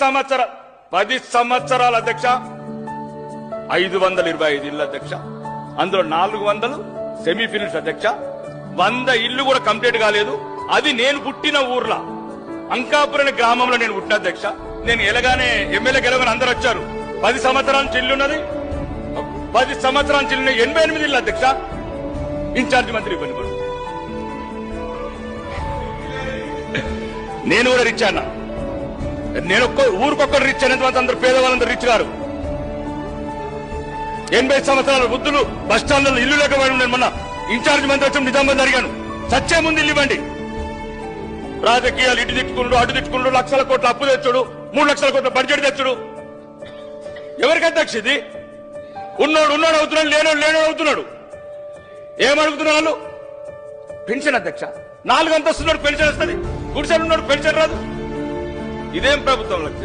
సంవత్సరాల అధ్యక్ష 525 ఇళ్ళు అధ్యక్ష, అందులో 400 సెమీ ఫినిష్ అధ్యక్ష, 100 ఇల్లు కూడా కంప్లీట్ కాలేదు. అది నేను పుట్టిన ఊర్లో అంకాపురం గ్రామంలో నేను పుట్టిన అధ్యక్ష. నేను ఎలాగానే ఎమ్మెల్యే గెలవని అందరు వచ్చారు. 10 సంవత్సరాల చిల్లున్నది, 10 సంవత్సరాల చిల్లు 88 ఇళ్ళు అధ్యక్ష. ఇన్ఛార్జ్ మంత్రి ఇబ్బంది పడు, నేను కూడా రిచ్ అన్నా. నేను ఊరికొక్కరు రిచ్ అనేటువంటి అందరు పేదవాళ్ళందరూ రిచ్ గారు. 80 సంవత్సరాల వృద్ధులు బస్టాండ్లలో ఇల్లు లేకపోయి నేను మొన్న ఇన్ఛార్జ్ మంత్రి వచ్చి నిజామాబాద్ అడిగాను, సచ్చే ముందు ఇల్లు ఇవ్వండి. రాజకీయాలు ఇటు తిట్టుకుంటూ అటు తిట్టుకుంటూ లక్షల కోట్ల అప్పు తెచ్చుడు, 3 లక్షల కోట్ల బడ్జెట్ తెచ్చుడు. ఎవరికి అధ్యక్ష ఇది? ఉన్నోడు అవుతున్నాడు, లేనోడు అవుతున్నాడు. ఏమడుగుతున్నారు వాళ్ళు? పెన్షన్ అధ్యక్ష, 4 అంతస్తున్నాడు పెన్షన్ వస్తుంది, గుడిసెలు ఉన్నాడు పెన్షన్ రాదు. ఇదేం ప్రభుత్వం?